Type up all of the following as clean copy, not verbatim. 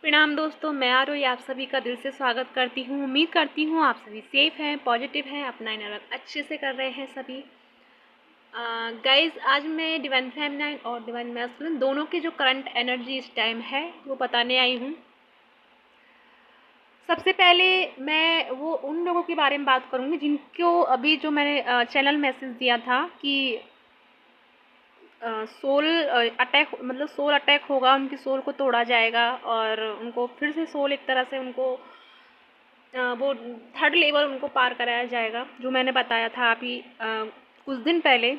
प्रणाम दोस्तों, मैं आरोही आप सभी का दिल से स्वागत करती हूँ। उम्मीद करती हूँ आप सभी सेफ़ हैं, पॉजिटिव हैं, अपना इनर वर्क अच्छे से कर रहे हैं सभी। गाइज़, आज मैं डिवाइन फेमिनाइन और डिवाइन मैस्कुलिन दोनों के जो करंट एनर्जी इस टाइम है वो बताने आई हूँ। सबसे पहले मैं वो उन लोगों के बारे में बात करूँगी जिनको अभी जो मैंने चैनल मैसेज दिया था कि सोल अटैक, मतलब सोल अटैक होगा, उनकी सोल को तोड़ा जाएगा और उनको फिर से सोल एक तरह से उनको वो थर्ड लेवल उनको पार कराया जाएगा, जो मैंने बताया था अभी कुछ दिन पहले।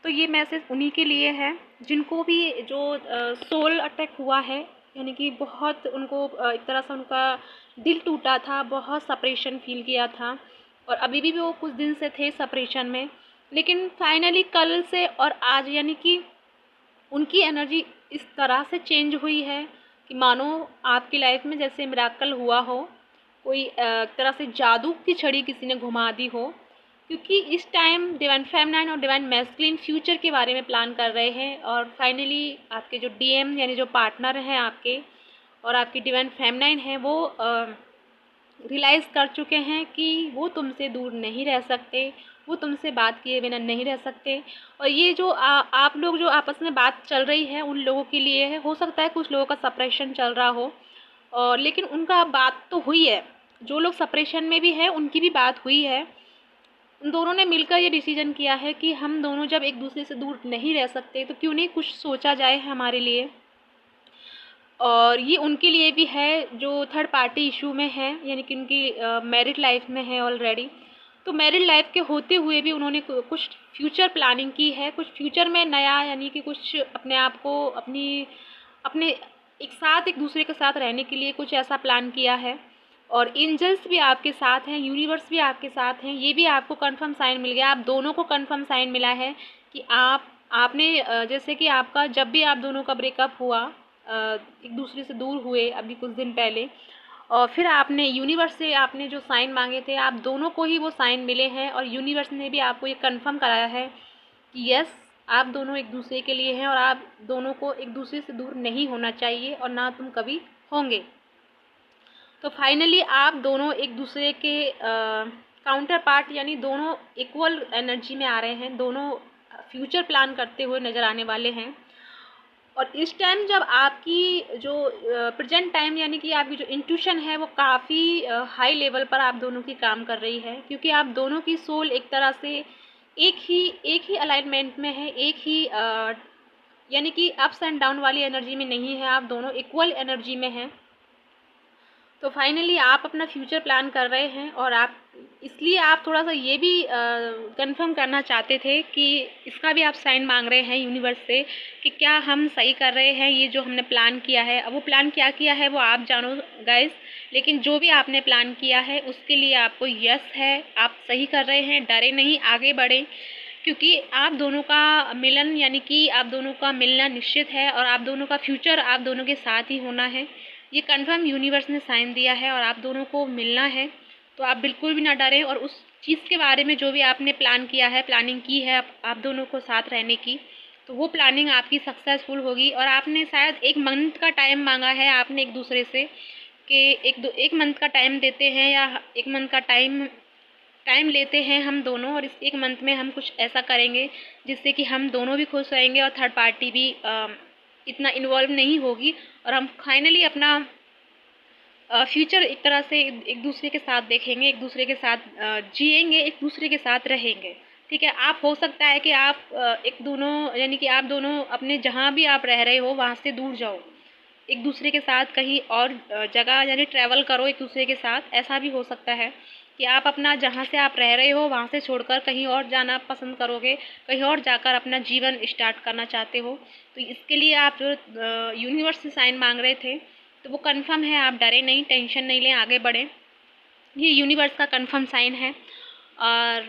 तो ये मैसेज उन्हीं के लिए है जिनको भी जो सोल अटैक हुआ है, यानी कि बहुत उनको एक तरह से उनका दिल टूटा था, बहुत सेपरेशन फील किया था और अभी भी वो कुछ दिन से थे सेपरेशन में। लेकिन फाइनली कल से और आज यानी कि उनकी एनर्जी इस तरह से चेंज हुई है कि मानो आपकी लाइफ में जैसे मिराकल हुआ हो, कोई तरह से जादू की छड़ी किसी ने घुमा दी हो। क्योंकि इस टाइम डिवाइन फेमिनाइन और डिवाइन मैस्कुलिन फ्यूचर के बारे में प्लान कर रहे हैं और फाइनली आपके जो डीएम यानी जो पार्टनर हैं आपके और आपकी डिवाइन फेमिनाइन है वो रियलाइज़ कर चुके हैं कि वो तुमसे दूर नहीं रह सकते, वो तुमसे बात किए बिना नहीं रह सकते। और ये जो आप लोग जो आपस में बात चल रही है उन लोगों के लिए है। हो सकता है कुछ लोगों का सेपरेशन चल रहा हो और लेकिन उनका बात तो हुई है, जो लोग सेपरेशन में भी है उनकी भी बात हुई है। उन दोनों ने मिलकर ये डिसीजन किया है कि हम दोनों जब एक दूसरे से दूर नहीं रह सकते तो क्यों नहीं कुछ सोचा जाए हमारे लिए। और ये उनके लिए भी है जो थर्ड पार्टी इशू में है, यानी कि उनकी मैरिड लाइफ में है ऑलरेडी। तो मैरिड लाइफ के होते हुए भी उन्होंने कुछ फ्यूचर प्लानिंग की है, कुछ फ्यूचर में नया, यानी कि कुछ अपने आप को अपने एक साथ एक दूसरे के साथ रहने के लिए कुछ ऐसा प्लान किया है। और एंजल्स भी आपके साथ हैं, यूनिवर्स भी आपके साथ हैं, ये भी आपको कंफर्म साइन मिल गया। आप दोनों को कंफर्म साइन मिला है कि आपने जैसे कि आपका जब भी आप दोनों का ब्रेकअप हुआ, एक दूसरे से दूर हुए अभी कुछ दिन पहले, और फिर आपने यूनिवर्स से आपने जो साइन मांगे थे, आप दोनों को ही वो साइन मिले हैं और यूनिवर्स ने भी आपको ये कंफर्म कराया है कि यस, आप दोनों एक दूसरे के लिए हैं और आप दोनों को एक दूसरे से दूर नहीं होना चाहिए और ना तुम कभी होंगे। तो फाइनली आप दोनों एक दूसरे के काउंटर पार्ट, यानी दोनों इक्वल एनर्जी में आ रहे हैं, दोनों फ्यूचर प्लान करते हुए नज़र आने वाले हैं। और इस टाइम जब आपकी जो प्रेजेंट टाइम, यानी कि आपकी जो इंट्यूशन है वो काफ़ी हाई लेवल पर आप दोनों की काम कर रही है, क्योंकि आप दोनों की सोल एक तरह से एक ही अलाइनमेंट में है, एक ही यानी कि अप्स एंड डाउन वाली एनर्जी में नहीं है, आप दोनों इक्वल एनर्जी में हैं। तो फाइनली आप अपना फ्यूचर प्लान कर रहे हैं और आप इसलिए आप थोड़ा सा ये भी कंफर्म करना चाहते थे कि इसका भी आप साइन मांग रहे हैं यूनिवर्स से कि क्या हम सही कर रहे हैं, ये जो हमने प्लान किया है। अब वो प्लान क्या किया है वो आप जानो गाइस, लेकिन जो भी आपने प्लान किया है उसके लिए आपको यस है, आप सही कर रहे हैं, डरे नहीं, आगे बढ़ें। क्योंकि आप दोनों का मिलन, यानी कि आप दोनों का मिलना निश्चित है और आप दोनों का फ्यूचर आप दोनों के साथ ही होना है। ये कंफर्म यूनिवर्स ने साइन दिया है और आप दोनों को मिलना है। तो आप बिल्कुल भी ना डरें और उस चीज़ के बारे में जो भी आपने प्लान किया है, प्लानिंग की है आप दोनों को साथ रहने की, तो वो प्लानिंग आपकी सक्सेसफुल होगी। और आपने शायद 1 मंथ का टाइम मांगा है आपने एक दूसरे से कि 1 मंथ का टाइम देते हैं या 1 मंथ का टाइम लेते हैं हम दोनों, और इस 1 मंथ में हम कुछ ऐसा करेंगे जिससे कि हम दोनों भी खुश रहेंगे और थर्ड पार्टी भी इतना इन्वॉल्व नहीं होगी और हम फाइनली अपना फ्यूचर एक तरह से एक दूसरे के साथ देखेंगे, एक दूसरे के साथ जिएंगे, एक दूसरे के साथ रहेंगे। ठीक है, आप हो सकता है कि आप एक दोनों, यानी कि आप दोनों अपने जहाँ भी आप रह रहे हो वहाँ से दूर जाओ, एक दूसरे के साथ कहीं और जगह यानी ट्रैवल करो एक दूसरे के साथ। ऐसा भी हो सकता है कि आप अपना जहाँ से आप रह रहे हो वहाँ से छोड़कर कहीं और जाना पसंद करोगे, कहीं और जाकर अपना जीवन स्टार्ट करना चाहते हो। तो इसके लिए आप जो यूनिवर्स से साइन मांग रहे थे तो वो कंफर्म है, आप डरे नहीं, टेंशन नहीं लें, आगे बढ़ें। ये यूनिवर्स का कंफर्म साइन है। और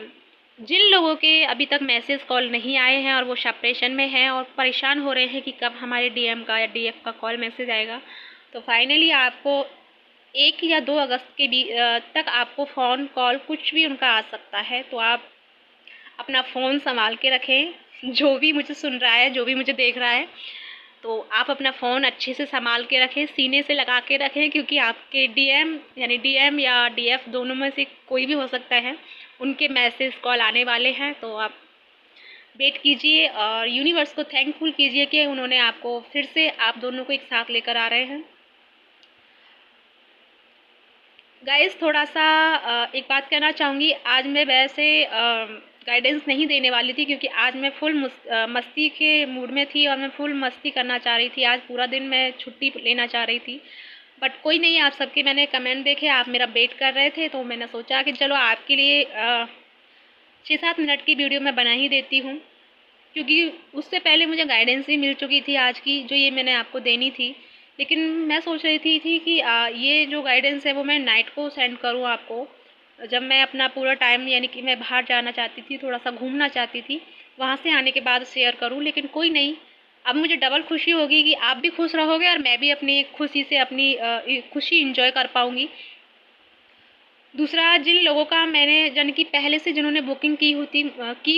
जिन लोगों के अभी तक मैसेज कॉल नहीं आए हैं और वो सेपरेशन में हैं और परेशान हो रहे हैं कि कब हमारे डीएम का या डीएफ का कॉल मैसेज आएगा, तो फाइनली आपको 1 या 2 अगस्त के तक आपको फ़ोन कॉल कुछ भी उनका आ सकता है। तो आप अपना फ़ोन संभाल के रखें, जो भी मुझे सुन रहा है, जो भी मुझे देख रहा है। तो आप अपना फ़ोन अच्छे से संभाल के रखें, सीने से लगा के रखें, क्योंकि आपके डीएम या डीएफ दोनों में से कोई भी हो सकता है, उनके मैसेज कॉल आने वाले हैं। तो आप वेट कीजिए और यूनिवर्स को थैंकफुल कीजिए कि उन्होंने आपको फिर से आप दोनों को एक साथ लेकर आ रहे हैं। गाइस, थोड़ा सा एक बात कहना चाहूँगी। आज मैं वैसे गाइडेंस नहीं देने वाली थी, क्योंकि आज मैं फुल मस्ती के मूड में थी और मैं फुल मस्ती करना चाह रही थी। आज पूरा दिन मैं छुट्टी लेना चाह रही थी, बट कोई नहीं, आप सबके मैंने कमेंट देखे, आप मेरा वेट कर रहे थे, तो मैंने सोचा कि चलो आपके लिए 6-7 मिनट की वीडियो मैं बना ही देती हूँ, क्योंकि उससे पहले मुझे गाइडेंस भी मिल चुकी थी आज की, जो ये मैंने आपको देनी थी। लेकिन मैं सोच रही थी कि ये जो गाइडेंस है वो मैं नाइट को सेंड करूँ आपको, जब मैं अपना पूरा टाइम, यानी कि मैं बाहर जाना चाहती थी, थोड़ा सा घूमना चाहती थी, वहाँ से आने के बाद शेयर करूँ। लेकिन कोई नहीं, अब मुझे डबल खुशी होगी कि आप भी खुश रहोगे और मैं भी अपनी खुशी से अपनी खुशी इंजॉय कर पाऊँगी। दूसरा, जिन लोगों का मैंने यानी कि पहले से जिन्होंने बुकिंग की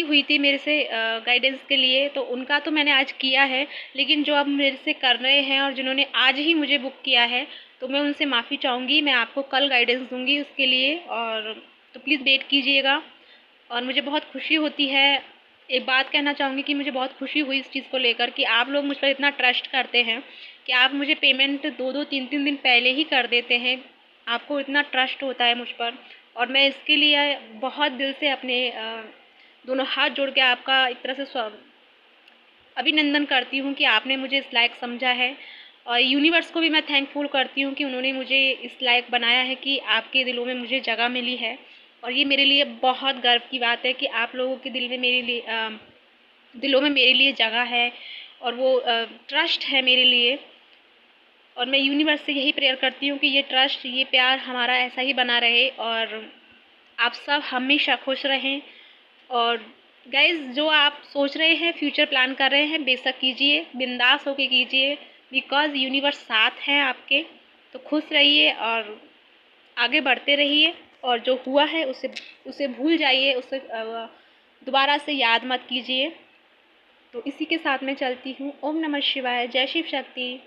हुई थी मेरे से गाइडेंस के लिए, तो उनका तो मैंने आज किया है। लेकिन जो अब मेरे से कर रहे हैं और जिन्होंने आज ही मुझे बुक किया है, तो मैं उनसे माफ़ी चाहूँगी। मैं आपको कल गाइडेंस दूँगी उसके लिए, और तो प्लीज़ वेट कीजिएगा। और मुझे बहुत खुशी होती है, एक बात कहना चाहूँगी कि मुझे बहुत खुशी हुई इस चीज़ को लेकर कि आप लोग मुझ पर इतना ट्रस्ट करते हैं कि आप मुझे पेमेंट 2-2 3-3 दिन पहले ही कर देते हैं। आपको इतना ट्रस्ट होता है मुझ पर, और मैं इसके लिए बहुत दिल से अपने दोनों हाथ जोड़ के आपका एक तरह से अभिनंदन करती हूँ कि आपने मुझे इस लायक समझा है। और यूनिवर्स को भी मैं थैंकफुल करती हूँ कि उन्होंने मुझे इस लायक बनाया है कि आपके दिलों में मुझे जगह मिली है। और ये मेरे लिए बहुत गर्व की बात है कि आप लोगों के दिलों में मेरे लिए जगह है, और वो ट्रस्ट है मेरे लिए। और मैं यूनिवर्स से यही प्रेयर करती हूँ कि ये ट्रस्ट, ये प्यार हमारा ऐसा ही बना रहे, और आप सब हमेशा खुश रहें। और गाइज़, जो आप सोच रहे हैं, फ्यूचर प्लान कर रहे हैं, बेशक कीजिए, बिंदास होके कीजिए, बिकॉज़ यूनिवर्स साथ है आपके। तो खुश रहिए और आगे बढ़ते रहिए, और जो हुआ है उसे भूल जाइए, उसे दोबारा से याद मत कीजिए। तो इसी के साथ मैं चलती हूँ। ओम नमः शिवाय, जय शिव शक्ति।